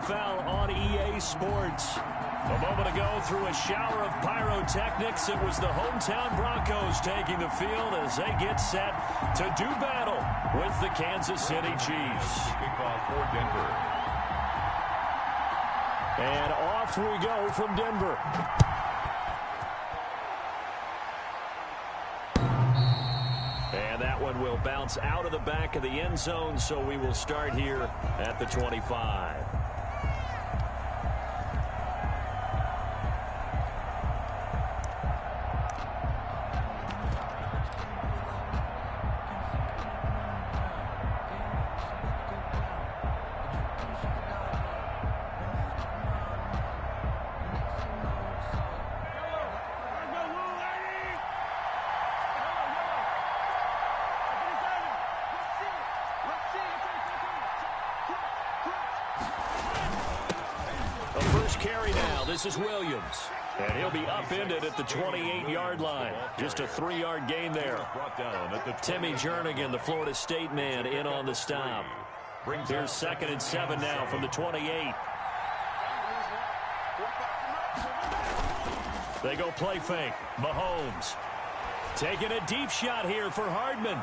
foul on EA Sports. A moment ago, through a shower of pyrotechnics, it was the hometown Broncos taking the field as they get set to do battle with the Kansas City Chiefs. Kickoff for Denver. And off we go from Denver. And that one will bounce out of the back of the end zone, so we will start here at the 25. Carry now. This is Williams. And he'll be upended at the 28-yard line. Just a 3-yard gain there. Timmy Jernigan, the Florida State man, in on the stop. Here's 2nd and 7 now from the 28. They go play fake. Mahomes taking a deep shot here for Hardman.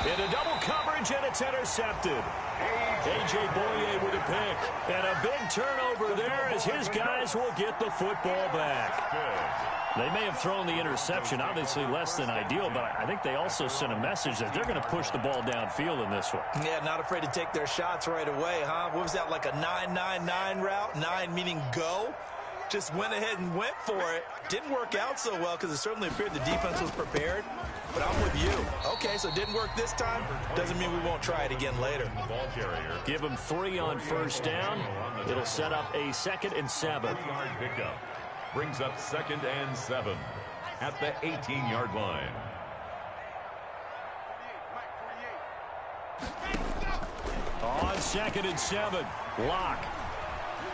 Into double coverage, and it's intercepted. A.J. Boye with a pick. And a big turnover there as his guys will get the football back. They may have thrown the interception, obviously less than ideal, but I think they also sent a message that they're going to push the ball downfield in this one. Yeah, not afraid to take their shots right away, huh? What was that, like a 9-9-9 route? 9 meaning go? Just went ahead and went for it. Didn't work out so well because it certainly appeared the defense was prepared. But I'm with you. Okay, so it didn't work this time. Doesn't mean we won't try it again later. Give them 3 on first down. It'll set up a 2nd and 7. Pickup brings up 2nd and 7 at the 18-yard line. On 2nd and 7, Locke.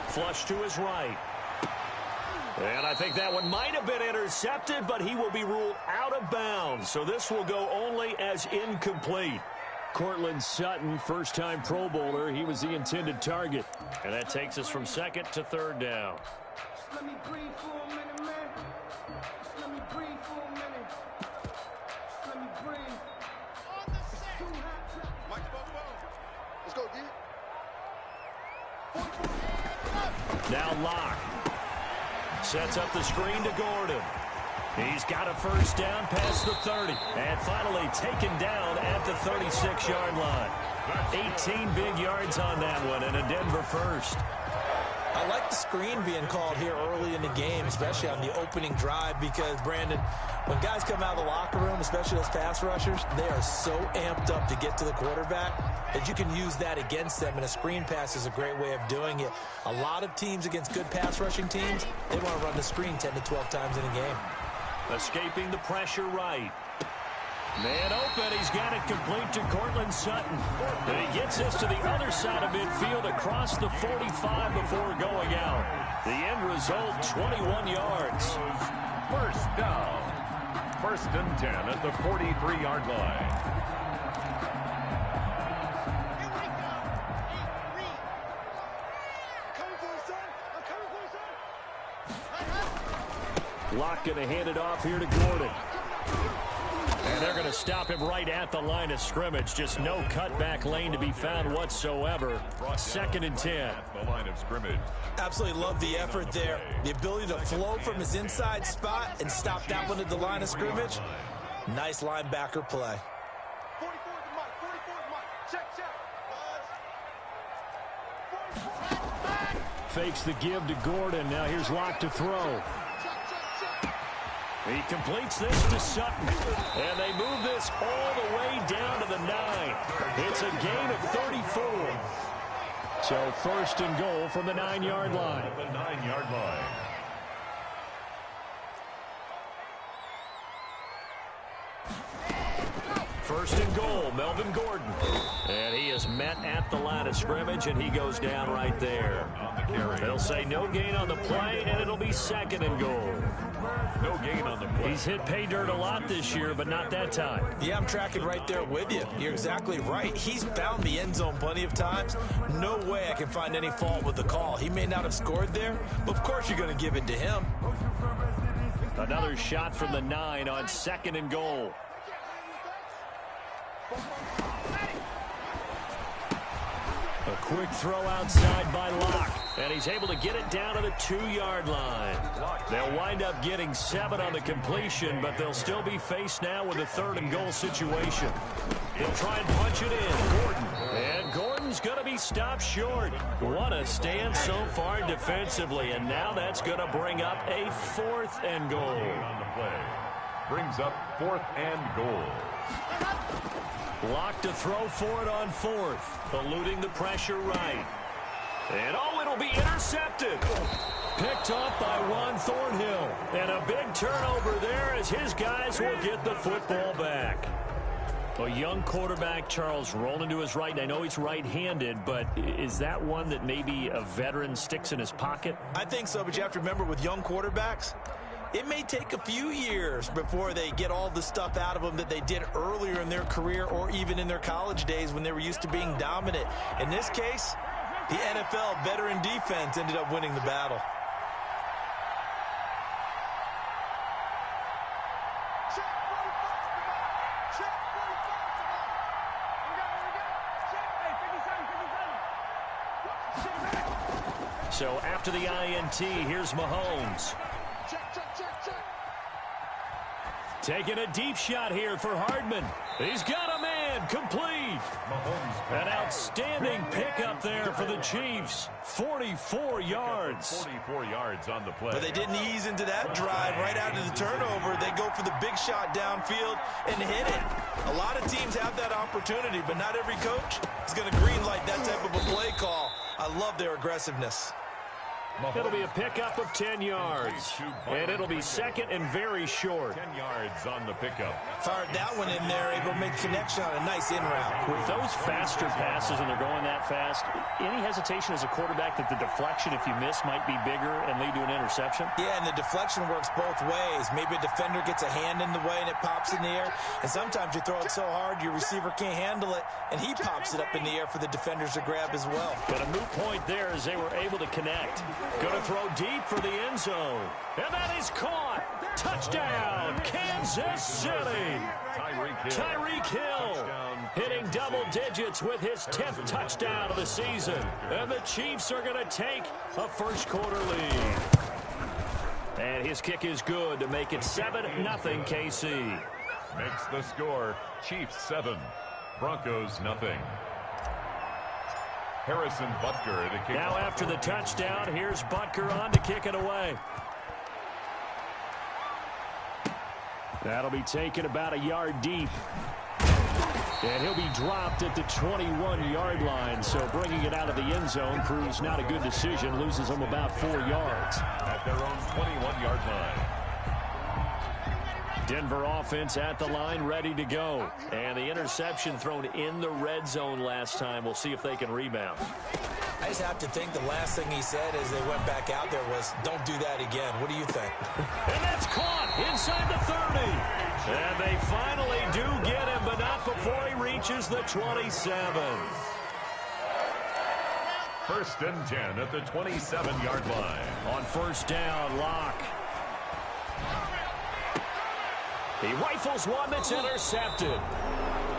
Flush to his right. And I think that one might have been intercepted, but he will be ruled out of bounds. So this will go only as incomplete. Cortland Sutton, first-time Pro Bowler. He was the intended target. And that takes us from 2nd to 3rd down. Just let me breathe for a minute, man. Just let me breathe for a minute. Just let me breathe. On the set. Mike, let's go, D. Now Locke. Sets up the screen to Gordon. He's got a first down past the 30. And finally taken down at the 36-yard line. 18 big yards on that one and a Denver first. I like the screen being called here early in the game, especially on the opening drive, because, Brandon, when guys come out of the locker room, especially those pass rushers, they are so amped up to get to the quarterback that you can use that against them, and a screen pass is a great way of doing it. A lot of teams against good pass rushing teams, they want to run the screen 10 to 12 times in a game. Escaping the pressure right. Man open, he's got it complete to Cortland Sutton. And he gets this to the other side of midfield across the 45 before going out. The end result, 21 yards. First down. 1st and 10 at the 43-yard line. Locke going to hand it off here to Gordon. And they're going to stop him right at the line of scrimmage. Just no cutback lane to be found whatsoever. 2nd and 10. The line of scrimmage. Absolutely love the effort there. The ability to flow from his inside spot and stop that one at the line of scrimmage. Nice linebacker play. 44 is Mike. 44 is Mike. Check. Fakes the give to Gordon. Now here's Locke to throw. He completes this to Sutton. And they move this all the way down to the 9. It's a gain of 34. So 1st and goal from the 9-yard line. The 9-yard line. First and goal, Melvin Gordon. And he is met at the line of scrimmage, and he goes down right there. They'll say no gain on the play, and it'll be second and goal. No gain on the play. He's hit pay dirt a lot this year, but not that time. Yeah, I'm tracking right there with you. You're exactly right. He's found the end zone plenty of times. No way I can find any fault with the call. He may not have scored there, but of course you're going to give it to him. Another shot from the 9 on second and goal. A quick throw outside by Locke, and he's able to get it down to the 2-yard line. They'll wind up getting 7 on the completion, but they'll still be faced now with a third and goal situation. They'll try and punch it in. Gordon. And Gordon's going to be stopped short. What a stand so far defensively, and now that's going to bring up a 4th and goal. On the play. Brings up 4th and goal. Locke to throw for it on 4th, eluding the pressure right. And oh, it'll be intercepted. Picked off by Juan Thornhill. And a big turnover there as his guys will get the football back. A young quarterback, Charles, rolling to his right. And I know he's right-handed, but is that one that maybe a veteran sticks in his pocket? I think so, but you have to remember with young quarterbacks, it may take a few years before they get all the stuff out of them that they did earlier in their career or even in their college days when they were used to being dominant. In this case, the NFL veteran defense ended up winning the battle. So after the INT, here's Mahomes. Taking a deep shot here for Hardman. He's got a man, complete. An outstanding pickup there for the Chiefs. 44 yards. 44 yards on the play. But they didn't ease into that drive right out of the turnover. They go for the big shot downfield and hit it. A lot of teams have that opportunity, but not every coach is going to greenlight that type of a play call. I love their aggressiveness. It'll be a pickup of 10 yards. And it'll be second and very short. 10 yards on the pickup. Fired that one in there, able to make connection on a nice in-route. With those faster passes and they're going that fast, any hesitation as a quarterback that the deflection, if you miss, might be bigger and lead to an interception? Yeah, and the deflection works both ways. Maybe a defender gets a hand in the way and it pops in the air. And sometimes you throw it so hard your receiver can't handle it, and he pops it up in the air for the defenders to grab as well. But a moot point there as they were able to connect. Going to throw deep for the end zone. And that is caught. Touchdown, Kansas City. Tyreek Hill hitting double digits with his 10th touchdown of the season. And the Chiefs are going to take a first quarter lead. And his kick is good to make it 7-0 KC. Makes the score Chiefs 7, Broncos nothing. Harrison Butker to kick. Now after the touchdown, here's Butker on to kick it away. That'll be taken about a yard deep. And he'll be dropped at the 21-yard line. So bringing it out of the end zone proves not a good decision. Loses them about 4 yards. At their own 21-yard line. Denver offense at the line, ready to go. And the interception thrown in the red zone last time. We'll see if they can rebound. I just have to think the last thing he said as they went back out there was, don't do that again. What do you think? And that's caught inside the 30. And they finally do get him, but not before he reaches the 27. First and 10 at the 27-yard line. On first down, Locke. He rifles one that's intercepted.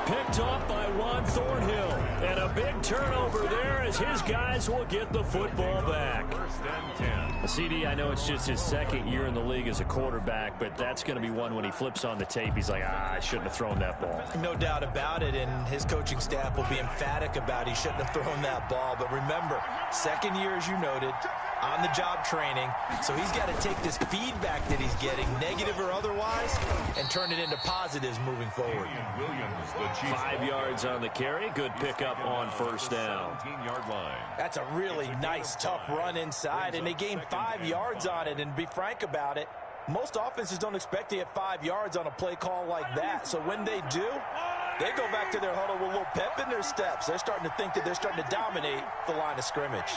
Picked off by Juan Thornhill. And a big turnover there as his guys will get the football back. First and 10. CD, I know it's just his second year in the league as a quarterback, but that's going to be one when he flips on the tape, he's like, I shouldn't have thrown that ball. No doubt about it, and his coaching staff will be emphatic about he shouldn't have thrown that ball. But remember, second year, as you noted, on-the-job training, so he's got to take this feedback that he's getting, negative or otherwise, and turn it into positives moving forward. Williams, the Chiefs. 5 yards on the carry. Good pickup on first down. 17-yard line. That's a really nice, tough run inside, and they gained 5 yards on it. And to be frank about it, most offenses don't expect to get 5 yards on a play call like that. So when they do, They go back to their huddle with a little pep in their steps. They're starting to think that they're starting to dominate the line of scrimmage.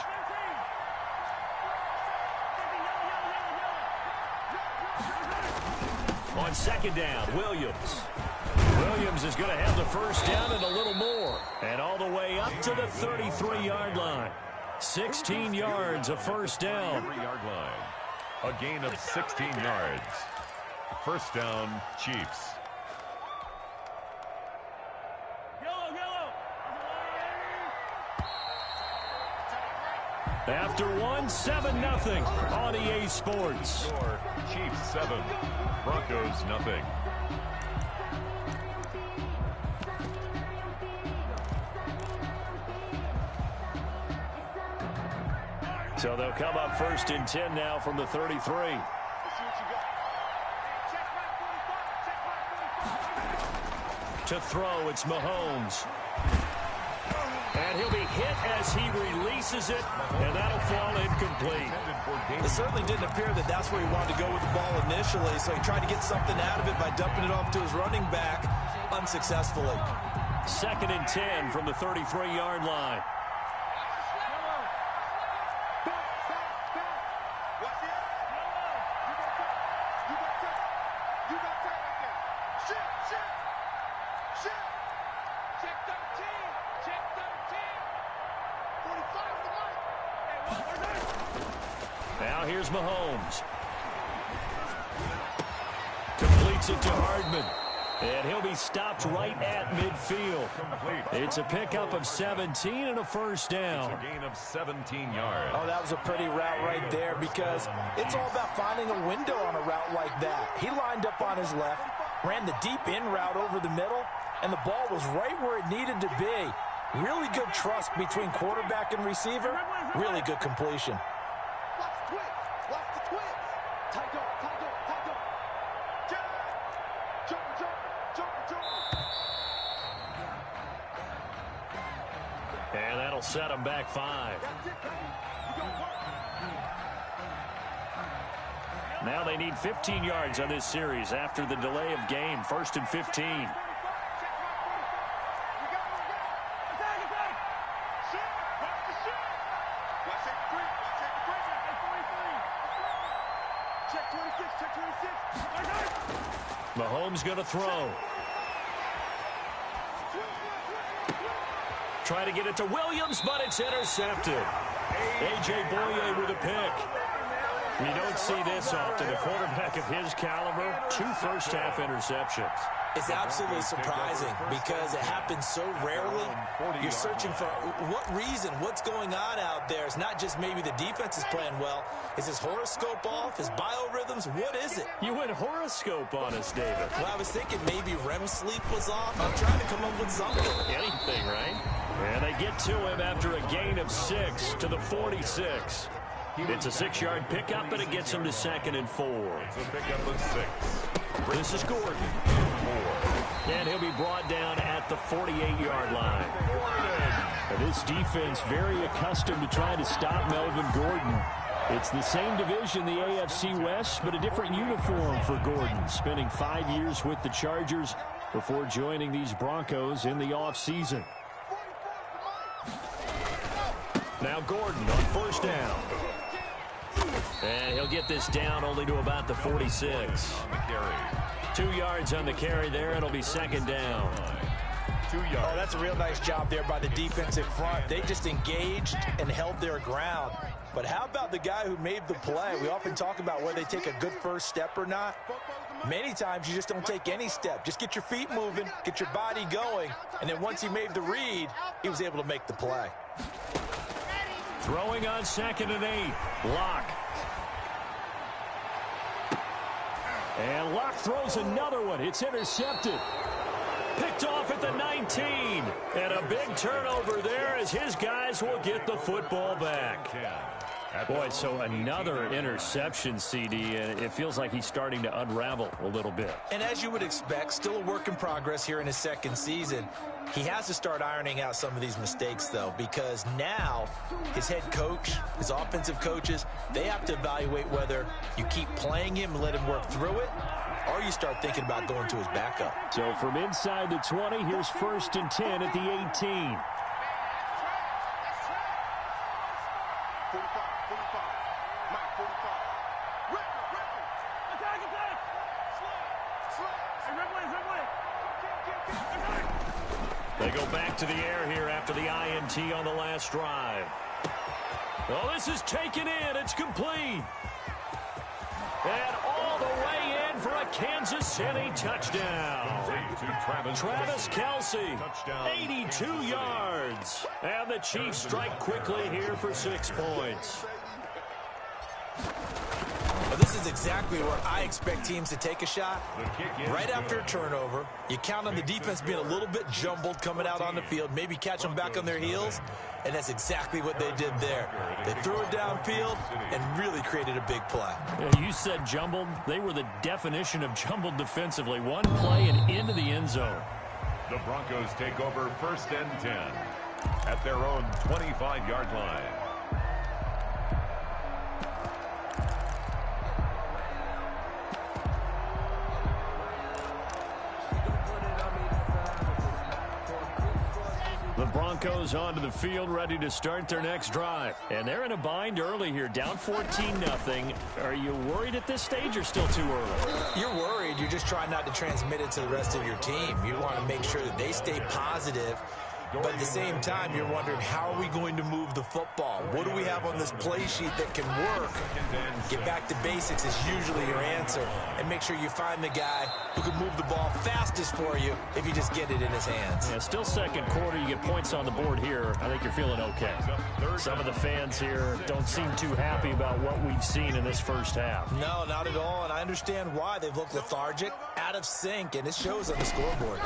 On second down, Williams. Williams is going to have the first down and a little more. And all the way up to the 33-yard line. 16 yards, a first down. 3-yard line. A gain of 16 yards. First down, Chiefs. After one, 7-0 on EA Sports. Score, Chiefs 7, Broncos nothing. So they'll come up first and 10 now from the 33. To throw, it's Mahomes. And he'll be hit as he releases it, and that'll fall incomplete. It certainly didn't appear that that's where he wanted to go with the ball initially, so he tried to get something out of it by dumping it off to his running back unsuccessfully. Second and 10 from the 33-yard line. Now here's Mahomes. Completes it to Hardman. And he'll be stopped right at midfield. It's a pickup of 17 and a first down. It's a gain of 17 yards. Oh, that was a pretty route right there because it's all about finding a window on a route like that. He lined up on his left, ran the deep in route over the middle, and the ball was right where it needed to be. Really good trust between quarterback and receiver. Really good completion. And that'll set them back 5. Now they need 15 yards on this series after the delay of game. First and 15. Mahomes going to throw. Try to get it to Williams, but it's intercepted. A.J. Boye with a pick. You don't see this often. A quarterback of his caliber, 2 first-half interceptions. It's absolutely surprising because it happens so rarely. You're searching for what reason, what's going on out there. It's not just maybe the defense is playing well. Is his horoscope off? His biorhythms? What is it? You went horoscope on us, David. Well, I was thinking maybe REM sleep was off. I'm trying to come up with something. Anything, right? And they get to him after a gain of 6 to the 46. It's a 6-yard pickup, but it gets him to 2nd and 4. It's a pickup of 6. This is Gordon. And he'll be brought down at the 48-yard line. And this defense very accustomed to trying to stop Melvin Gordon. It's the same division, the AFC West, but a different uniform for Gordon, spending 5 years with the Chargers before joining these Broncos in the offseason. Now Gordon on first down. And he'll get this down only to about the 46. 2 yards on the carry there. It'll be 2nd down. 2 yards. Oh, that's a real nice job there by the defensive front. They just engaged and held their ground. But how about the guy who made the play? We often talk about whether they take a good first step or not. Many times you just don't take any step. Just get your feet moving, get your body going, and then once he made the read, he was able to make the play. Throwing on 2nd and 8. Locke. And Locke throws another one. It's intercepted. Picked off at the 19. And a big turnover there as his guys will get the football back. Boy, so another interception, CD, and it feels like he's starting to unravel a little bit. And as you would expect, still a work in progress here in his 2nd season. He has to start ironing out some of these mistakes, though, because now his head coach, his offensive coaches, they have to evaluate whether you keep playing him and let him work through it, or you start thinking about going to his backup. So from inside the 20, here's 1st and 10 at the 18. They go back to the air here after the INT on the last drive. Oh, this is taken in. It's complete. And all the way in for a Kansas City touchdown. Travis Kelce, 82 yards. And the Chiefs strike quickly here for 6 points. Well, this is exactly where I expect teams to take a shot. Right after a turnover, you count on the defense being a little bit jumbled coming out on the field, maybe catch them back on their heels, and that's exactly what they did there. They threw it downfield and really created a big play. Yeah, you said jumbled. They were the definition of jumbled defensively. One play and into the end zone. The Broncos take over 1st and 10 at their own 25-yard line. The Broncos onto the field, ready to start their next drive. And they're in a bind early here, down 14-0. Are you worried at this stage or still too early? You're worried. You're just trying not to transmit it to the rest of your team. You want to make sure that they stay positive. But at the same time, you're wondering, how are we going to move the football? What do we have on this play sheet that can work? Get back to basics is usually your answer. And make sure you find the guy who can move the ball fastest for you if you just get it in his hands. Yeah, still second quarter. You get points on the board here. I think you're feeling okay. Some of the fans here don't seem too happy about what we've seen in this first half. No, not at all. And I understand why. They've looked lethargic, out of sync, and it shows on the scoreboard.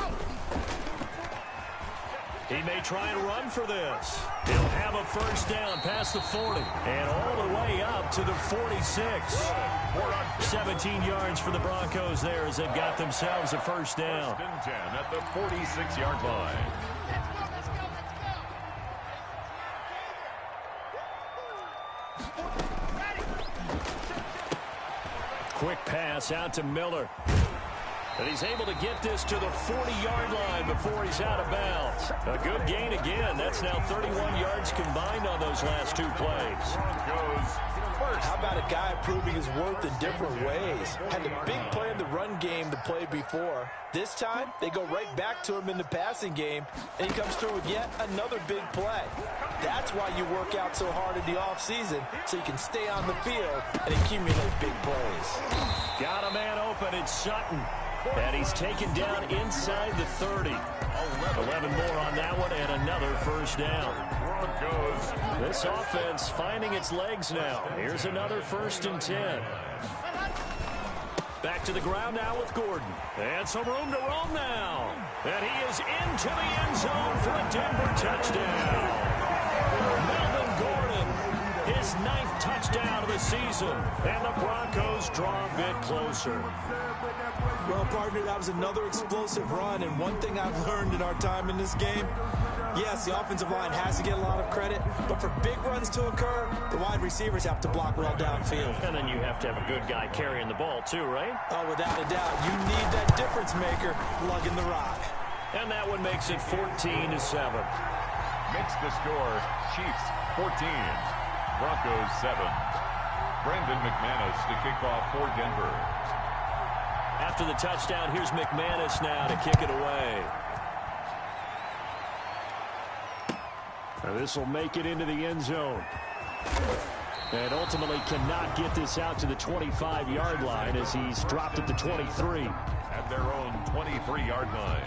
He may try and run for this. He'll have a first down past the 40 and all the way up to the 46. 17 yards for the Broncos there as they've got themselves a first down. 1st and 10 at the 46-yard line. Quick pass out to Miller. And he's able to get this to the 40-yard line before he's out of bounds. A good gain again. That's now 31 yards combined on those last 2 plays. How about a guy proving his worth in different ways? Had a big play in the run game the play before. This time, they go right back to him in the passing game, and he comes through with yet another big play. That's why you work out so hard in the offseason, so you can stay on the field and accumulate big plays. Got a man open. It's Sutton. And he's taken down inside the 30. 11 more on that one and another first down. This offense finding its legs now. Here's another 1st and 10. Back to the ground now with Gordon. And some room to roam now. And he is into the end zone for a Denver touchdown. Melvin Gordon, his 9th touchdown of the season. And the Broncos draw a bit closer. Well, partner, that was another explosive run, and one thing I've learned in our time in this game, yes, the offensive line has to get a lot of credit, but for big runs to occur, the wide receivers have to block well downfield. And then you have to have a good guy carrying the ball too, right? Oh, without a doubt. You need that difference maker lugging the rock. And that one makes it 14-7. Makes the score Chiefs 14, Broncos 7. Brandon McManus to kick off for Denver. After the touchdown, here's McManus now to kick it away. Now this will make it into the end zone. And ultimately cannot get this out to the 25-yard line as he's dropped at the 23. At their own 23-yard line.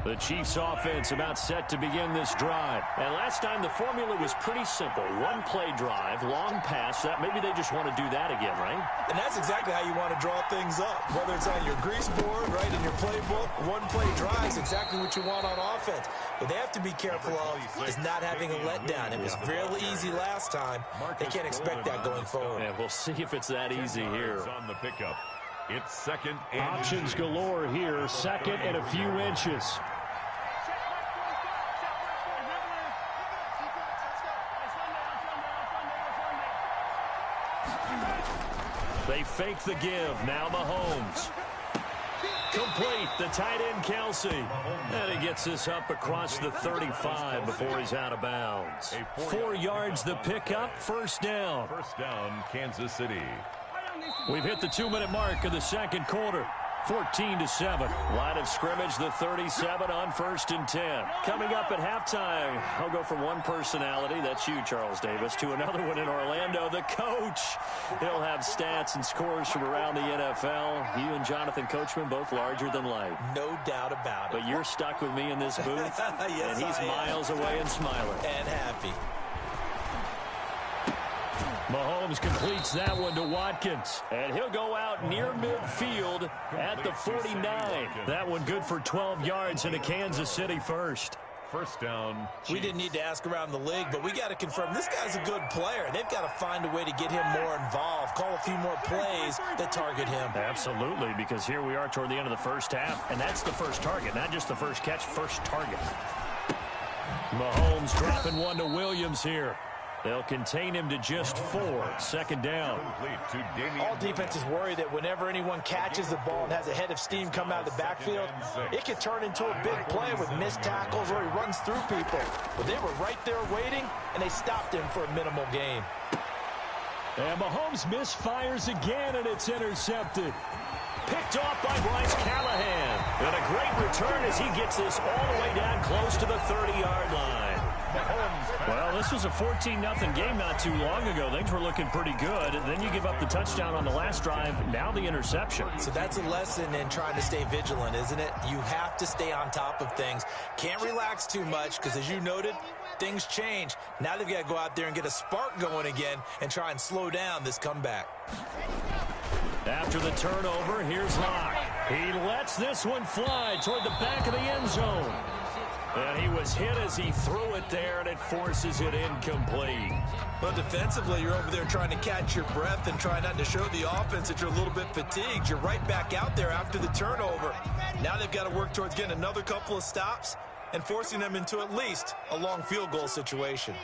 The Chiefs offense about set to begin this drive. And last time the formula was pretty simple. One play drive, long pass. That maybe they just want to do that again, right? And that's exactly how you want to draw things up. Whether it's on your grease board, right, in your playbook, one play drive is exactly what you want on offense. What they have to be careful of is not having a letdown. It was fairly easy last time. They can't expect that going forward. Yeah, we'll see if it's that easy here. On the pickup. It's second and options galore here. Second and a few inches. They fake the give. Now Mahomes. Complete. The tight end, Kelsey. And he gets this up across the 35 before he's out of bounds. 4 yards the pickup. First down. First down, Kansas City. We've hit the 2-minute mark of the second quarter. 14-7. Line of scrimmage, the 37 on 1st and 10. Coming up at halftime, I'll go from one personality, that's you, Charles Davis, to another one in Orlando, the coach. He'll have stats and scores from around the NFL. You and Jonathan Coachman, both larger than life. No doubt about it. But you're stuck with me in this booth, yes, and he's miles away and smiling. And happy. Mahomes completes that one to Watkins, and he'll go out near midfield at the 49. That one good for 12 yards into Kansas City first. First down. We didn't need to ask around the league, but we got to confirm this guy's a good player. They've got to find a way to get him more involved, call a few more plays that target him. Absolutely, because here we are toward the end of the first half, and that's the first target, not just the first catch, first target. Mahomes dropping one to Williams here. They'll contain him to just 4. Second down. All defenses worry that whenever anyone catches the ball and has a head of steam come out of the backfield, it could turn into a big play with missed tackles or he runs through people. But they were right there waiting, and they stopped him for a minimal gain. And Mahomes misfires again, and it's intercepted. Picked off by Bryce Callahan. And a great return as he gets this all the way down close to the 30-yard line. Well, this was a 14-0 game not too long ago. Things were looking pretty good. Then you give up the touchdown on the last drive. Now the interception. So that's a lesson in trying to stay vigilant, isn't it? You have to stay on top of things. Can't relax too much because, as you noted, things change. Now they've got to go out there and get a spark going again and try and slow down this comeback. After the turnover, here's Locke. He lets this one fly toward the back of the end zone. And he was hit as he threw it there, and it forces it incomplete. Well, defensively, you're over there trying to catch your breath and try not to show the offense that you're a little bit fatigued. You're right back out there after the turnover. Now they've got to work towards getting another couple of stops and forcing them into at least a long field goal situation.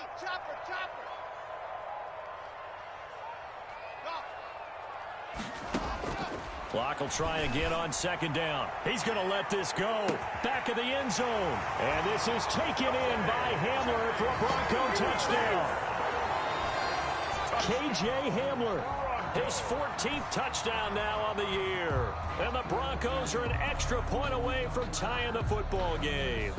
Clock will try again on second down. He's going to let this go. Back of the end zone. And this is taken in by Hamler for a Bronco touchdown. K.J. Hamler, his 14th touchdown now on the year. And the Broncos are an extra point away from tying the football game.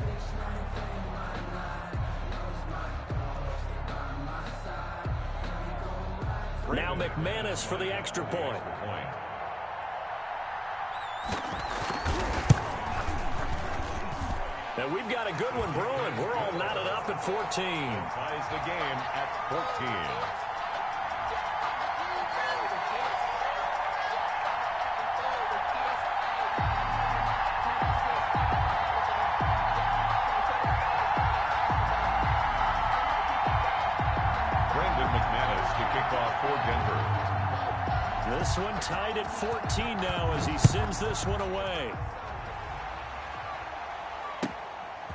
Now McManus for the extra point. And we've got a good one brewing. We're all knotted up at 14. Ties the game at 14. Brandon McManus to kick off for Denver. This one tied at 14 now as he sends this one away.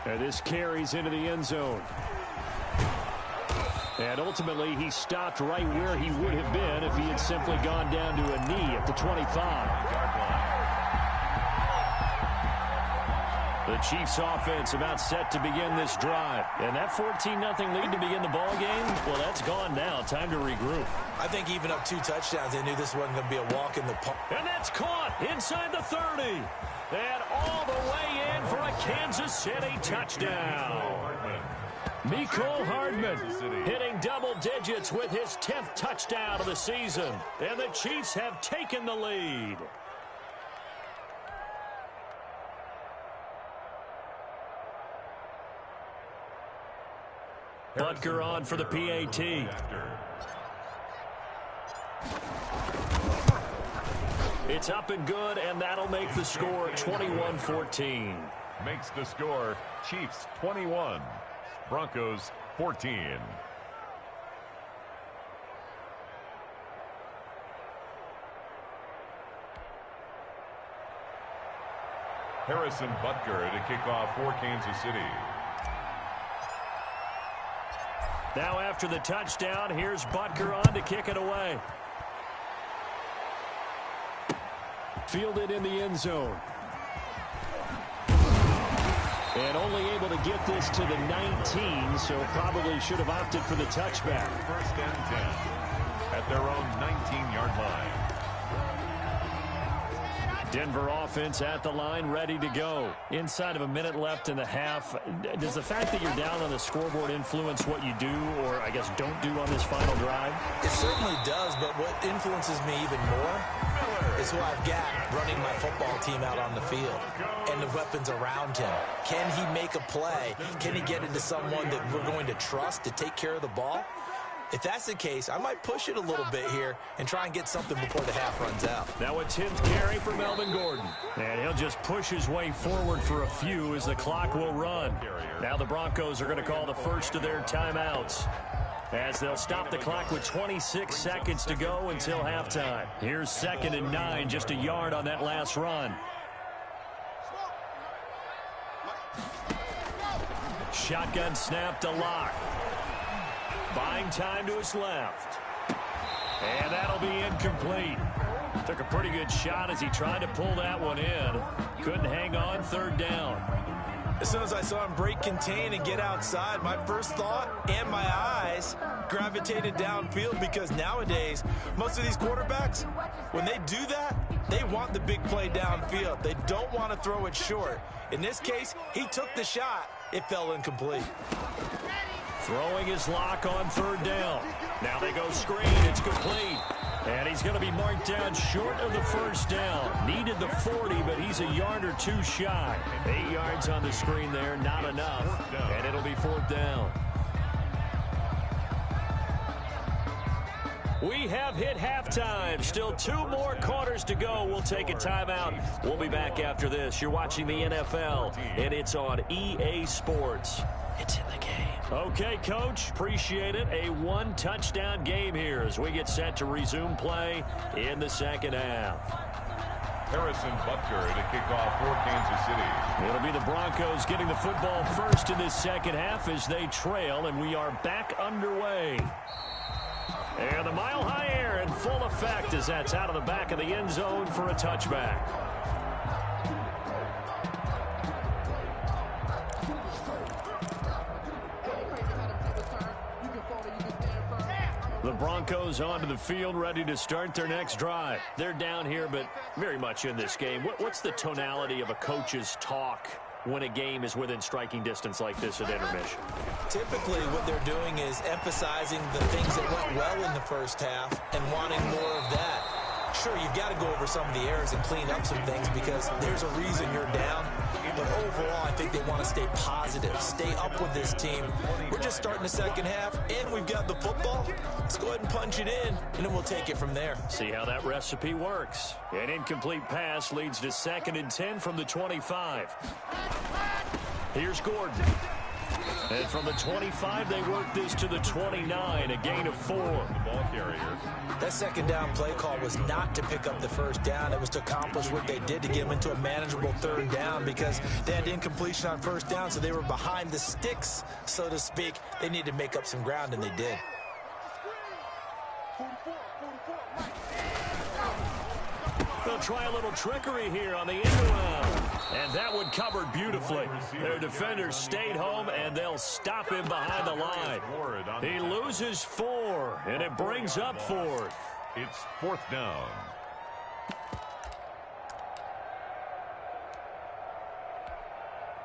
And this carries into the end zone. And ultimately, he stopped right where he would have been if he had simply gone down to a knee at the 25. The Chiefs offense about set to begin this drive. And that 14-0 lead to begin the ball game, well, that's gone now. Time to regroup. I think even up 2 touchdowns, they knew this wasn't going to be a walk in the park. And that's caught inside the 30. And all the way in for a Kansas City touchdown. Mecole Hardman hitting double digits with his 10th touchdown of the season. And the Chiefs have taken the lead. Butker on for the PAT. It's up and good, and that'll make the score 21-14. Makes the score Chiefs 21, Broncos 14. Harrison Butker to kick off for Kansas City. Now after the touchdown, here's Butker on to kick it away. Fielded in the end zone. And only able to get this to the 19, so probably should have opted for the touchback. First and 10 at their own 19-yard line. Denver offense at the line, ready to go. Inside of a minute left in the half. Does the fact that you're down on the scoreboard influence what you do, or I guess don't do on this final drive? It certainly does, but what influences me even more is who I've got running my football team out on the field and the weapons around him. Can he make a play? Can he get into someone that we're going to trust to take care of the ball? If that's the case, I might push it a little bit here and try and get something before the half runs out. Now a 10th carry for Melvin Gordon. And he'll just push his way forward for a few as the clock will run. Now the Broncos are going to call the first of their timeouts, as they'll stop the clock with 26 seconds to go until halftime. Here's 2nd and 9, just a yard on that last run. Shotgun snap to Locke. Buying time to his left. And that'll be incomplete. Took a pretty good shot as he tried to pull that one in. Couldn't hang on, 3rd down. As soon as I saw him break contain and get outside, my first thought and my eyes gravitated downfield, because nowadays, most of these quarterbacks, when they do that, they want the big play downfield. They don't want to throw it short. In this case, he took the shot. It fell incomplete. Throwing his Lock on 3rd down. Now they go screen. It's complete. And he's going to be marked down short of the 1st down. Needed the 40, but he's a yard or 2 shy. 8 yards on the screen there, not enough. And it'll be 4th down. We have hit halftime. Still 2 more quarters to go. We'll take a timeout. We'll be back after this. You're watching the NFL, and it's on EA Sports. It's in the game. Okay, Coach, appreciate it. A 1-touchdown game here as we get set to resume play in the 2nd half. Harrison Butker to kick off for Kansas City. It'll be the Broncos getting the football first in this 2nd half as they trail, and we are back underway. And the mile-high air in full effect as that's out of the back of the end zone for a touchback. The Broncos onto the field, ready to start their next drive. They're down here, but very much in this game. What's the tonality of a coach's talk when a game is within striking distance like this at intermission? Typically, what they're doing is emphasizing the things that went well in the first half and wanting more of that. Sure, you've got to go over some of the errors and clean up some things because there's a reason you're down. But overall, I think they want to stay positive, stay up with this team. We're just starting the 2nd half, and we've got the football. Let's go ahead and punch it in, and then we'll take it from there. See how that recipe works. An incomplete pass leads to 2nd and 10 from the 25. Here's Gordon. And from the 25, they work this to the 29, a gain of 4. The ball carrier. That 2nd down play call was not to pick up the 1st down. It was to accomplish what they did to get them into a manageable 3rd down because they had incompletion on 1st down, so they were behind the sticks, so to speak. They needed to make up some ground, and they did. They'll try a little trickery here on the end around. And that one covered beautifully. Their defenders stayed home, and they'll stop him behind the line. He loses 4, and it brings up 4th. It's 4th down.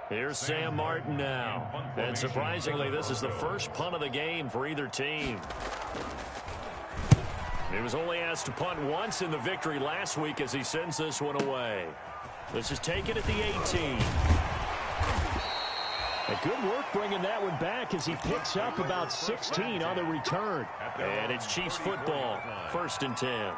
Here's Sam Martin now. And surprisingly, this is the first punt of the game for either team. He was only asked to punt once in the victory last week as he sends this one away. This is taken at the 18. A good work bringing that one back as he picks up about 16 on the return. And it's Chiefs football, 1st and 10.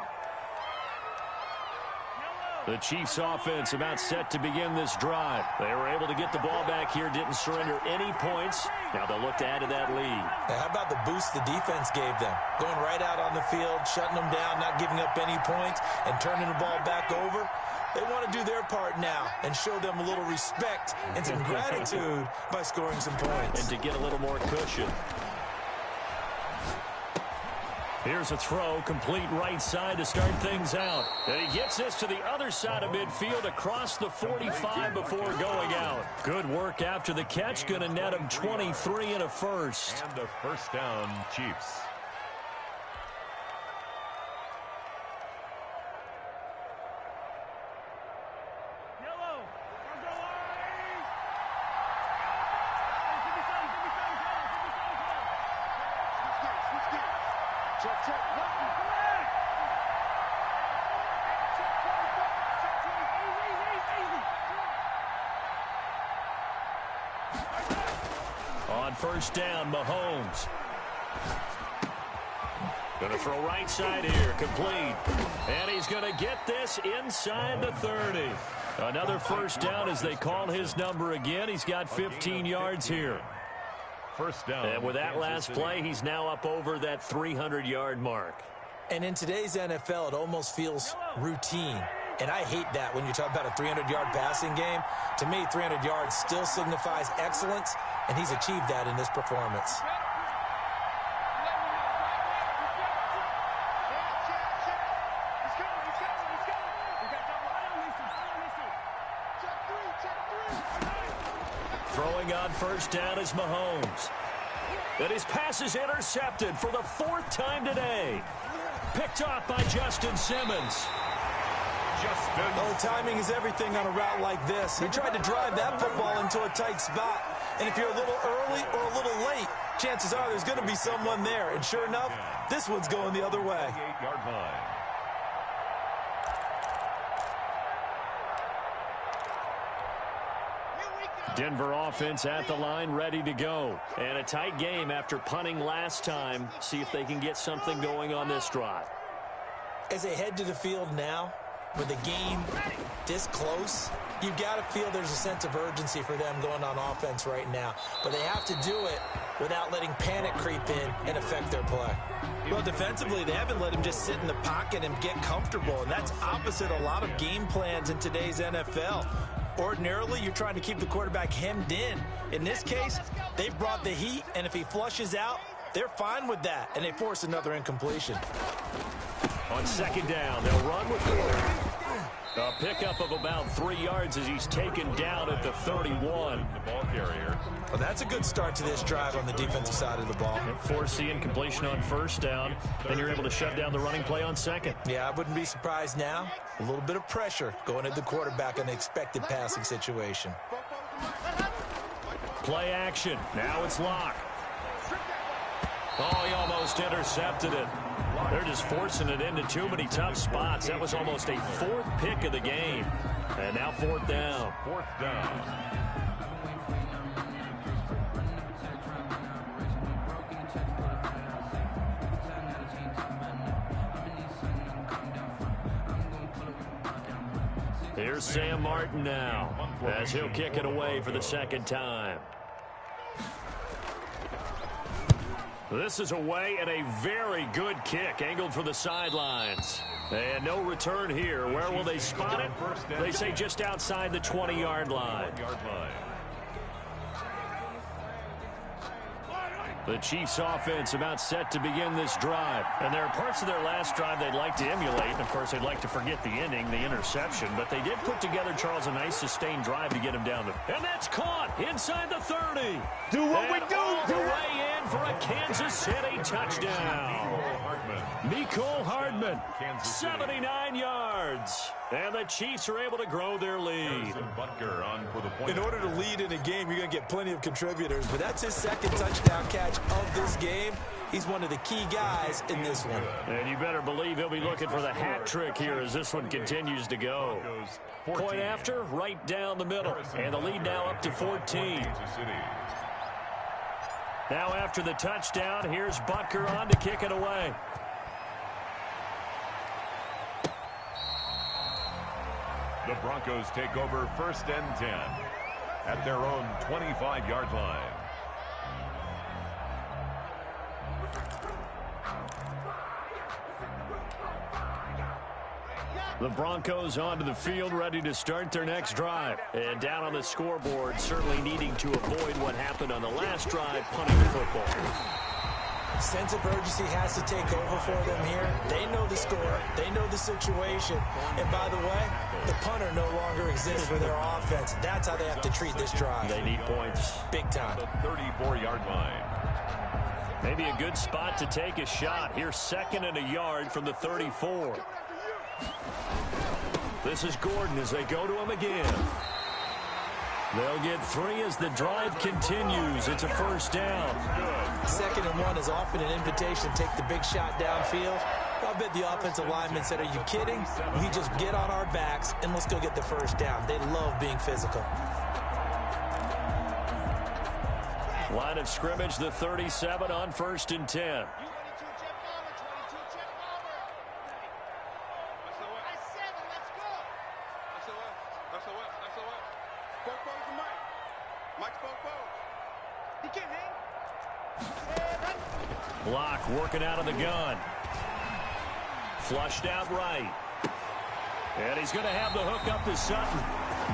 The Chiefs offense about set to begin this drive. They were able to get the ball back here, didn't surrender any points. Now they'll look to add to that lead. Now, how about the boost the defense gave them? Going right out on the field, shutting them down, not giving up any points, and turning the ball back over. They want to do their part now and show them a little respect and some gratitude by scoring some points. And to get a little more cushion. Here's a throw, complete right side to start things out. And he gets this to the other side of midfield across the 45 before going out. Good work after the catch, going to net him 23 and a first. And the first down, Chiefs. On first down, Mahomes. Going to throw right side here, complete. And he's going to get this inside the 30. Another first down as they call his number again. He's got 15 yards here. First down. And with that last play, he's now up over that 300-yard mark. And in today's NFL, it almost feels routine. And I hate that when you talk about a 300-yard passing game. To me, 300 yards still signifies excellence, and he's achieved that in this performance. Throwing on first down is Mahomes. And his pass is intercepted for the 4th time today. Picked off by Justin Simmons. Oh, timing is everything on a route like this. He tried to drive that football into a tight spot. And if you're a little early or a little late, chances are there's going to be someone there. And sure enough, this one's going the other way. 8-yard line. Denver offense at the line, ready to go. And a tight game after punting last time. See if they can get something going on this drive. As they head to the field now, with the game this close, you've got to feel there's a sense of urgency for them going on offense right now. But they have to do it without letting panic creep in and affect their play. Well, defensively, they haven't let him just sit in the pocket and get comfortable, and that's opposite a lot of game plans in today's NFL. Ordinarily, you're trying to keep the quarterback hemmed in. In this case, they've brought the heat, and if he flushes out, they're fine with that, and they force another incompletion. On second down, they'll run with Ford. A pickup of about 3 yards as he's taken down at the 31. The ball carrier. Well, that's a good start to this drive on the defensive side of the ball. Force the incompletion on first down, then you're able to shut down the running play on second. Yeah, I wouldn't be surprised now. A little bit of pressure going at the quarterback in an expected passing situation. Play action. Now it's Locke. Oh, he almost intercepted it. They're just forcing it into too many tough spots. That was almost a 4th pick of the game. And now 4th down. 4th down. Here's Sam Martin now as he'll kick it away for the 2nd time. This is away and a very good kick angled for the sidelines. And no return here. Where will they spot it? They say just outside the 20-yard line. The Chiefs offense about set to begin this drive. And there are parts of their last drive they'd like to emulate. And, of course, they'd like to forget the ending, the interception. But they did put together, Charles, a nice sustained drive to get him down. And that's caught inside the 30. Do what we do. All the way in for a Kansas City touchdown. Mecole Hardman, 79 yards. And the Chiefs are able to grow their lead. In order to lead in a game, you're going to get plenty of contributors. But that's his 2nd touchdown catch of this game. He's one of the key guys in this one. And you better believe he'll be looking for the hat trick here as this one continues to go. Point after, right down the middle. And the lead now up to 14. Now after the touchdown, here's Butker on to kick it away. The Broncos take over 1st and 10 at their own 25-yard line. The Broncos onto the field, ready to start their next drive. And down on the scoreboard, certainly needing to avoid what happened on the last drive, punting the football. Sense of urgency has to take over for them here. They know the score. They know the situation. And by the way, the punter no longer exists for their offense. That's how they have to treat this drive. They need points. Big time. The 34-yard line. Maybe a good spot to take a shot. Here's 2nd and a yard from the 34. This is Gordon as they go to him again. They'll get 3 as the drive continues. It's a first down. 2nd and 1 is often an invitation to take the big shot downfield. I bet the offensive lineman said, are you kidding? We just get on our backs and let's go get the first down. They love being physical. Line of scrimmage, the 37 on 1st and 10. Block working out of the gun. Flushed out right. And he's going to have the hook up to Sutton.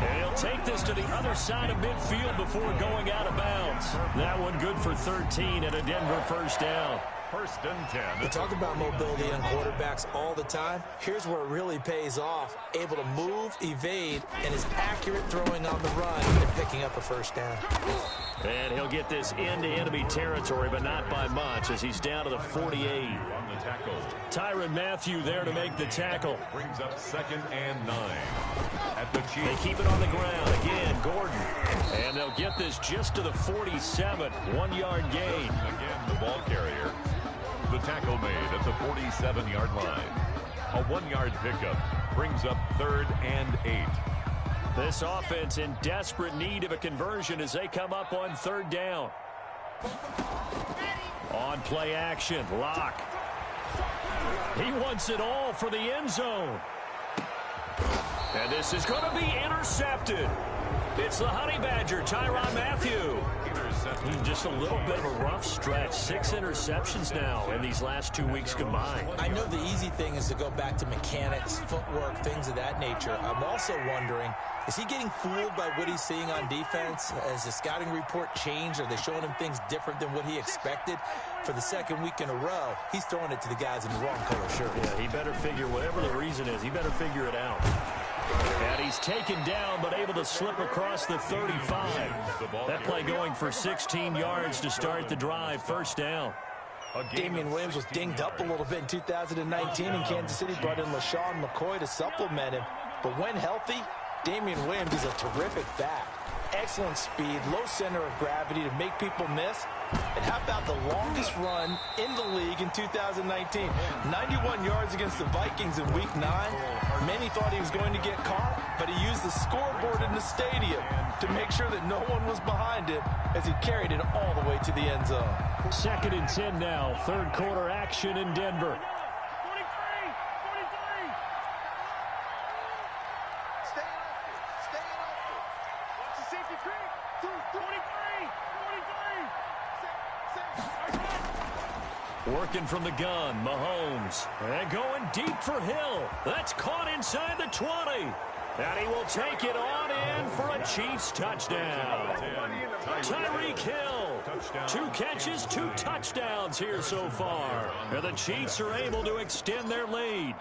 And he'll take this to the other side of midfield before going out of bounds. That one good for 13 and a Denver first down. 1st and 10. We talk about mobility on quarterbacks all the time. Here's where it really pays off. Able to move, evade, and is accurate throwing on the run and picking up a first down. And he'll get this into enemy territory, but not by much as he's down to the 48. On the tackle. Tyrann Mathieu there to make the tackle. Brings up 2nd and 9. At the They Chiefs. keep it on the ground. Again, Gordon. And they'll get this just to the 47. 1-yard gain. Again, the ball carrier. The tackle made at the 47-yard line. A 1-yard pickup brings up 3rd and 8. This offense in desperate need of a conversion as they come up on 3rd down. On play action, Locke. He wants it all for the end zone. And this is going to be intercepted. It's the Honey Badger, Tyrann Mathieu. Just a little bit of a rough stretch. 6 interceptions now in these last 2 weeks combined. I know the easy thing is to go back to mechanics, footwork, things of that nature. I'm also wondering, is he getting fooled by what he's seeing on defense? Has the scouting report changed? Are they showing him things different than what he expected? For the 2nd week in a row, he's throwing it to the guys in the wrong color shirt. Yeah, he better figure, whatever the reason is, he better figure it out. And he's taken down, but able to slip across the 35. That play going for 16 yards to start the drive. First down. Damian Williams was dinged up a little bit in 2019, and Kansas City brought in LaShawn McCoy to supplement him. But when healthy, Damian Williams is a terrific back. Excellent speed, low center of gravity to make people miss. And how about the longest run in the league in 2019? 91 yards against the Vikings in Week 9. Many thought he was going to get caught, but he used the scoreboard in the stadium to make sure that no one was behind him as he carried it all the way to the end zone. 2nd and 10 now. 3rd quarter action in Denver. Working from the gun, Mahomes. And going deep for Hill. That's caught inside the 20. And he will take it on in for a Chiefs touchdown. Tyreek Hill. 2 catches, 2 touchdowns here so far. And the Chiefs are able to extend their lead.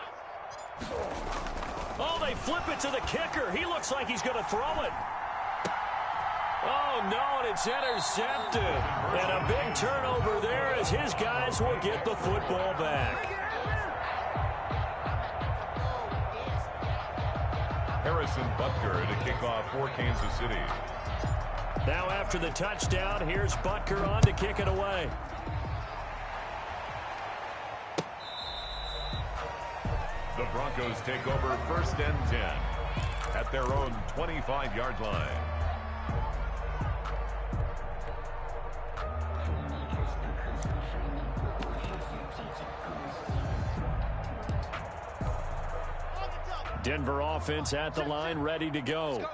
Oh, they flip it to the kicker. He looks like he's going to throw it. Oh, no, and it's intercepted. And a big turnover there as his guys will get the football back. Harrison Butker to kick off for Kansas City. Now after the touchdown, here's Butker on to kick it away. The Broncos take over 1st and 10 at their own 25-yard line. Denver offense at the line, ready to go.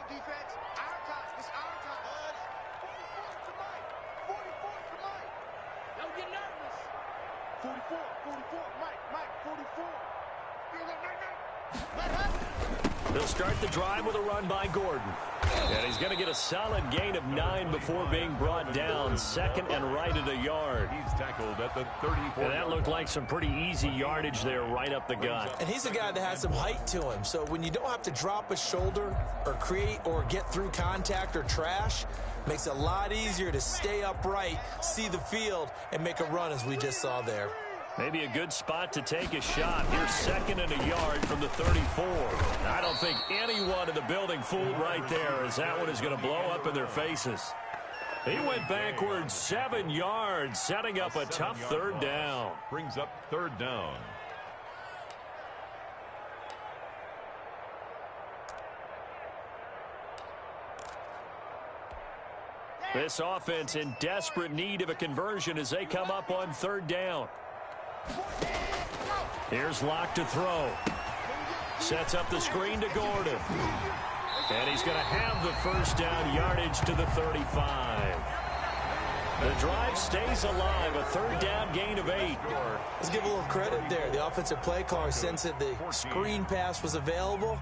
They'll start the drive with a run by Gordon. And he's going to get a solid gain of 9 before being brought down. Second and right at a yard. He's tackled at the 34. And that looked like some pretty easy yardage there right up the gut. And he's a guy that has some height to him. So when you don't have to drop a shoulder or create or get through contact or trash, makes it a lot easier to stay upright, see the field, and make a run as we just saw there. Maybe a good spot to take a shot. Here's second and a yard from the 34. I don't think anyone in the building fooled right there, as that one is going to blow up in their faces. He went backwards 7 yards, setting up a tough third down. Brings up third down. This offense in desperate need of a conversion as they come up on third down. Here's Locke to throw. Sets up the screen to Gordon. And he's going to have the first down, yardage to the 35. The drive stays alive, a third down gain of 8. Let's give a little credit there. The offensive play caller sensed that the screen pass was available.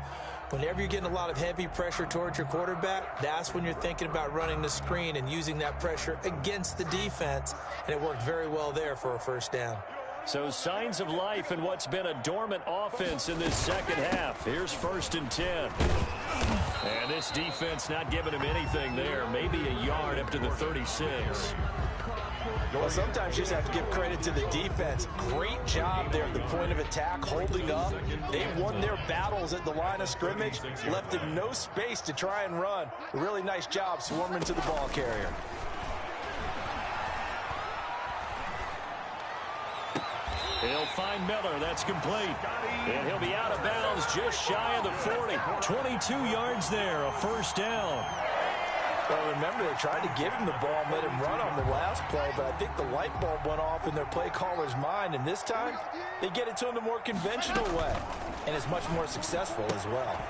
Whenever you're getting a lot of heavy pressure towards your quarterback, that's when you're thinking about running the screen and using that pressure against the defense. And it worked very well there for a first down. So signs of life in what's been a dormant offense in this second half. Here's first and 10. And this defense not giving him anything there. Maybe a yard up to the 36. Well, sometimes you just have to give credit to the defense. Great job there at the point of attack, holding up. They won their battles at the line of scrimmage, left him no space to try and run. A really nice job swarming to the ball carrier. He'll find Miller. That's complete. And he'll be out of bounds just shy of the 40. 22 yards there, a first down. Well, remember, they tried to give him the ball and let him run on the last play, but I think the light bulb went off in their play caller's mind, and this time they get it to him the more conventional way, and it's much more successful as well.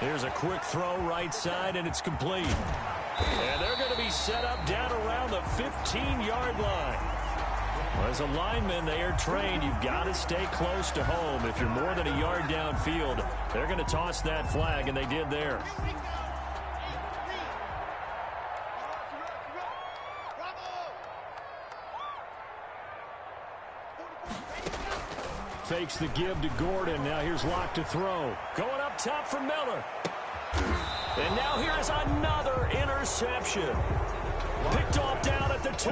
Here's a quick throw right side, and it's complete. And they're going to be set up down around the 15-yard line. Well, as a lineman, they are trained. You've got to stay close to home. If you're more than a yard downfield, they're going to toss that flag, and they did there. Fakes the give to Gordon. Now here's Locke to throw. Going up top for Miller. And now here's another interception. Picked off down at the 2.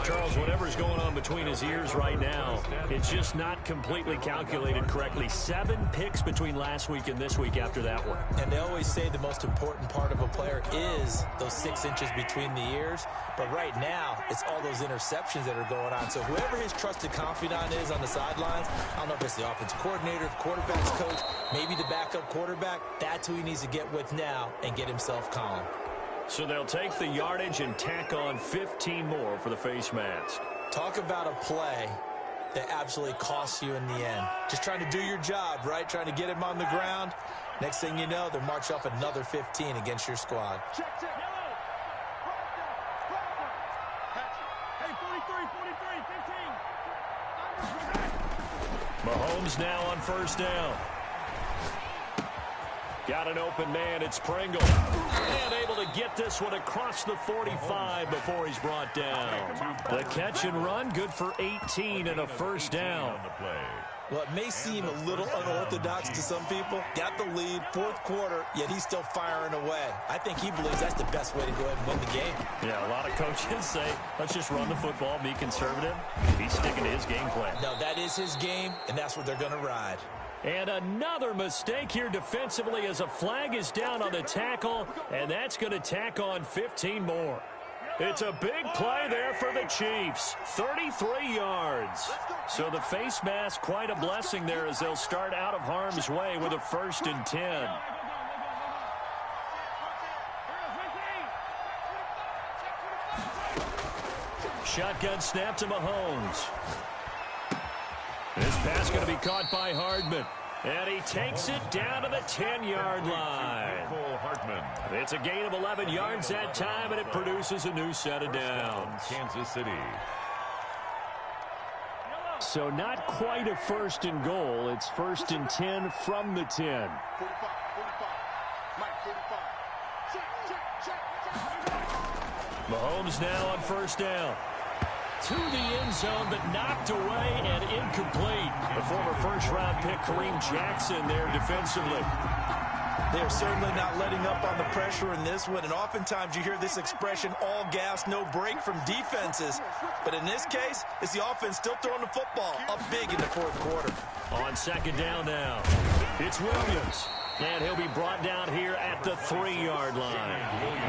Charles, whatever's going on between his ears right now, it's just not completely calculated correctly. 7 picks between last week and this week after that one. And they always say the most important part of a player is those 6 inches between the ears. But right now, it's all those interceptions that are going on. So whoever his trusted confidant is on the sidelines, I don't know if it's the offensive coordinator, the quarterback's coach, maybe the backup quarterback, that's who he needs to get with now and get himself calm. So they'll take the yardage and tack on 15 more for the face mask. Talk about a play that absolutely costs you in the end. Just trying to do your job, right? Trying to get him on the ground. Next thing you know, they're march off another 15 against your squad. Mahomes now on first down. Got an open man. It's Pringle. And able to get this one across the 45 before he's brought down. The catch and run, good for 18 and a first down. Well, it may seem a little unorthodox to some people. Got the lead, 4th quarter, yet he's still firing away. I think he believes that's the best way to go ahead and win the game. Yeah, a lot of coaches say, let's just run the football, be conservative. He's sticking to his game plan. No, that is his game, and that's what they're going to ride. And another mistake here defensively as a flag is down on the tackle, and that's going to tack on 15 more. It's a big play there for the Chiefs. 33 yards. So the face mask, quite a blessing there as they'll start out of harm's way with a 1st and 10. Shotgun snap to Mahomes. This pass going to be caught by Hardman. And he takes it down to the 10-yard line. It's a gain of 11 yards that time, and it produces a new set of downs. Kansas City. So not quite a 1st and goal. It's 1st and 10 from the 10. 45. Mike, 45. Mahomes now on first down. To the end zone, but knocked away and incomplete. The former first-round pick, Kareem Jackson, there defensively. They are certainly not letting up on the pressure in this one, and oftentimes you hear this expression, all gas, no break from defenses. But in this case, it's the offense still throwing the football up big in the fourth quarter. On second down now, it's Williams. And he'll be brought down here at the 3-yard line.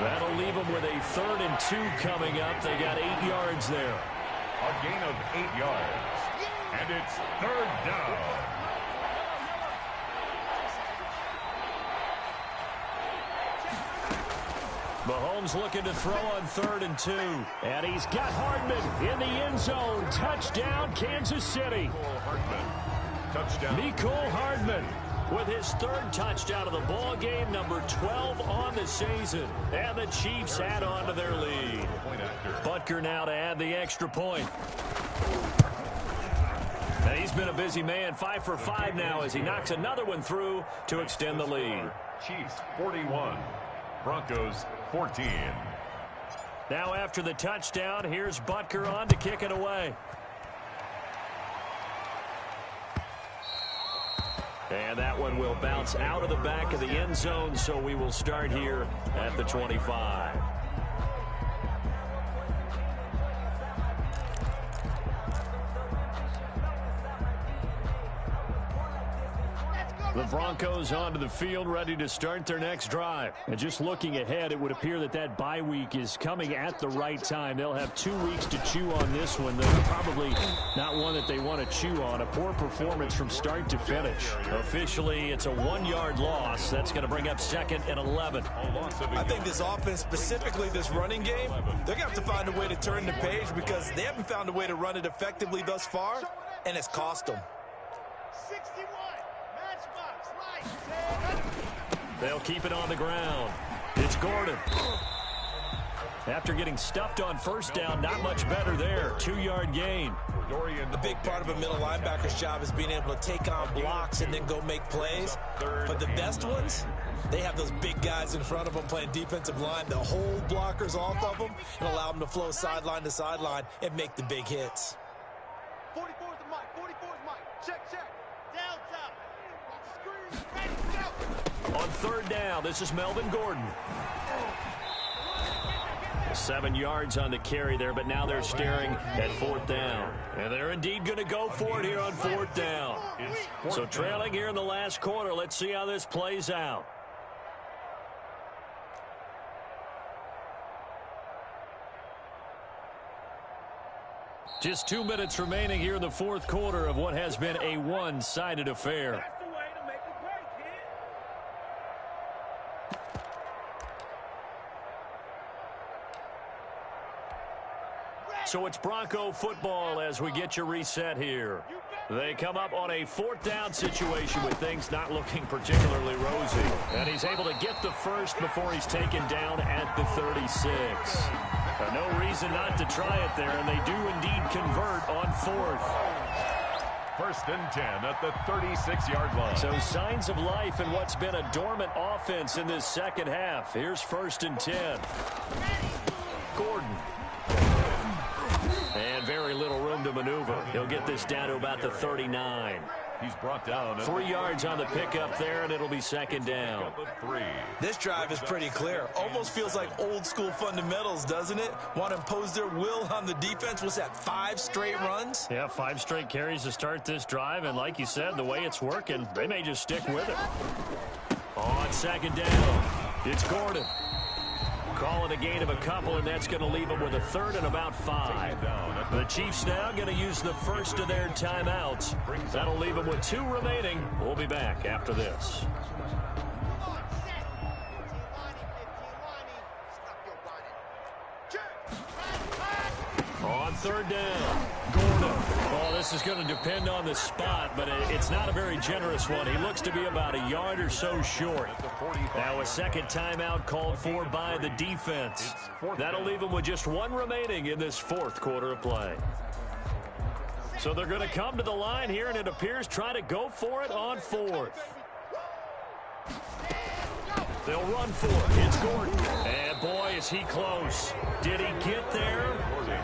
That'll leave them with a 3rd and 2 coming up. They got 8 yards there. A gain of 8 yards. And it's 3rd down. Mahomes looking to throw on 3rd and 2. And he's got Hardman in the end zone. Touchdown, Kansas City. Mecole Hardman with his 3rd touchdown of the ball game, number 12 on the season. And the Chiefs add on to their lead. Butker now to add the extra point. Now he's been a busy man, 5 for 5 now as he knocks another one through to extend the lead. Chiefs 41, Broncos 14. Now after the touchdown, here's Butker on to kick it away. And that one will bounce out of the back of the end zone, so we will start here at the 25. The Broncos onto the field, ready to start their next drive. And just looking ahead, it would appear that that bye week is coming at the right time. They'll have 2 weeks to chew on this one. They're probably not one that they want to chew on. A poor performance from start to finish. Officially, it's a 1-yard loss. That's going to bring up 2nd and 11. I think this offense, specifically this running game, they're going to have to find a way to turn the page because they haven't found a way to run it effectively thus far, and it's cost them. 61. They'll keep it on the ground. It's Gordon. After getting stuffed on first down, not much better there. 2-yard gain. A big part of a middle linebacker's job is being able to take on blocks and then go make plays. But the best ones, they have those big guys in front of them playing defensive line. They'll hold blockers off of them and allow them to flow sideline to sideline and make the big hits. 44's the mic. 44's mic. Check, check. Down top. Screen. Ready, go. On 3rd down, this is Melvin Gordon. 7 yards on the carry there, but now they're staring at 4th down. And they're indeed going to go for it here on 4th down. So trailing here in the last quarter, let's see how this plays out. Just 2 minutes remaining here in the 4th quarter of what has been a one-sided affair. So it's Bronco football as we get you reset here. They come up on a 4th down situation with things not looking particularly rosy. And he's able to get the first before he's taken down at the 36. No reason not to try it there, and they do indeed convert on 4th. 1st and 10 at the 36-yard line. So signs of life in what's been a dormant offense in this second half. Here's 1st and 10. Gordon. And very little room to maneuver. He'll get this down to about the 39. He's brought down 3 yards on the pickup there, and it'll be 2nd down. This drive is pretty clear. Almost feels like old school fundamentals, doesn't it? Want to impose their will on the defense. What's that, 5 straight runs? Yeah, 5 straight carries to start this drive, and like you said, the way it's working, they may just stick with it. On 2nd down, it's Gordon. Calling a gain of a couple, and that's going to leave them with a 3rd and about 5. The Chiefs now going to use the first of their timeouts. That'll leave them with 2 remaining. We'll be back after this. On 3rd down, Gordon. Oh, this is going to depend on the spot, but it's not a very generous one. He looks to be about a yard or so short. Now a 2nd timeout called for by the defense. That'll leave him with just 1 remaining in this 4th quarter of play. So they're going to come to the line here, and it appears try to go for it on 4th. They'll run for it. It's Gordon. And boy, is Is he close? Did he get there?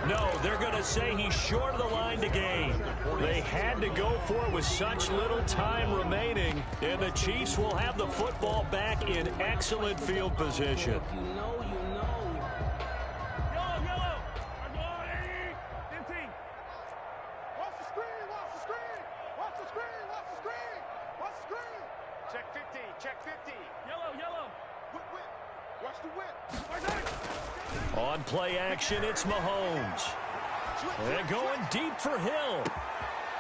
No, they're going to say he's short of the line to gain. They had to go for it with such little time remaining, and the Chiefs will have the football back in excellent field position. You know. Yellow. I'm on 80. 15. Watch the screen. Watch the screen. Check 50. Yellow. Whip. Watch the whip. On play action, it's Mahomes. They're going deep for Hill.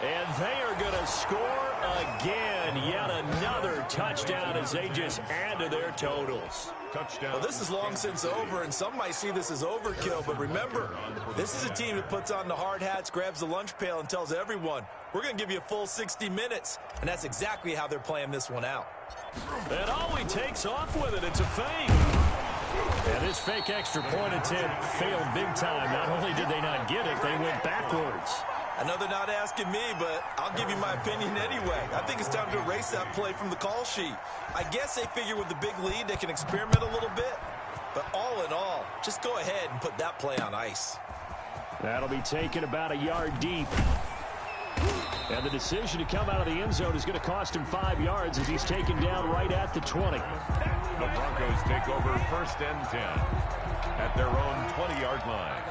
And they are going to score again. Yet another touchdown as they just add to their totals. Touchdown. Well, this is long since over, and some might see this as overkill. But remember, this is a team that puts on the hard hats, grabs the lunch pail, and tells everyone, we're going to give you a full 60 minutes. And that's exactly how they're playing this one out. And Ollie takes off with it. It's a fake. And this fake extra point attempt failed big time. Not only did they not get it, they went backwards. I know they're not asking me, but I'll give you my opinion anyway. I think it's time to erase that play from the call sheet. I guess they figure with the big lead they can experiment a little bit. But all in all, just go ahead and put that play on ice. That'll be taken about a yard deep. And the decision to come out of the end zone is going to cost him 5 yards as he's taken down right at the 20. The Broncos take over 1st and 10 at their own 20-yard line.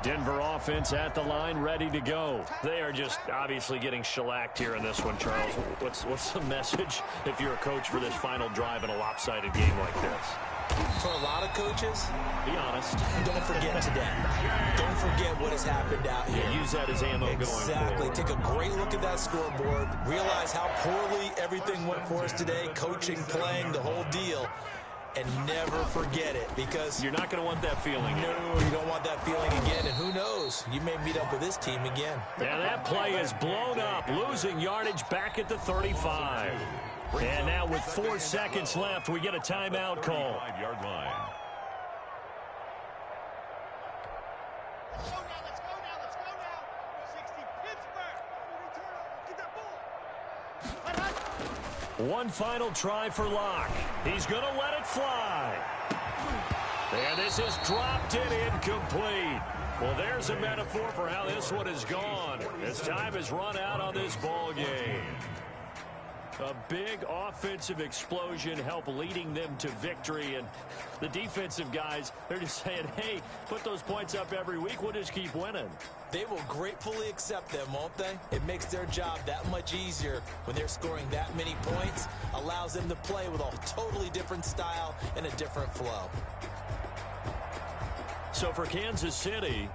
Denver offense at the line, ready to go. They are just obviously getting shellacked here in this one, Charles. What's the message if you're a coach for this final drive in a lopsided game like this? For a lot of coaches, be honest. Don't forget today. Don't forget what has happened out here. Yeah, use that as ammo going forward. Exactly. Take a great look at that scoreboard. Realize how poorly everything went for us today. Coaching, playing, the whole deal. And never forget it, because you're not going to want that feeling. No, you don't want that feeling again. And who knows? You may meet up with this team again. And that play is blown up, losing yardage back at the 35. And now with 4 seconds left, we get a timeout call. 5-yard line. Let's go now. 60 Pittsburgh. Get that ball. One final try for Locke. He's going to let it fly. And this is dropped in incomplete. Well, there's a metaphor for how this one is gone. As time has run out on this ball game. A big offensive explosion helped leading them to victory. And the defensive guys, they're just saying, hey, put those points up every week. We'll just keep winning. They will gratefully accept them, won't they? It makes their job that much easier when they're scoring that many points. Allows them to play with a totally different style and a different flow. So for Kansas City,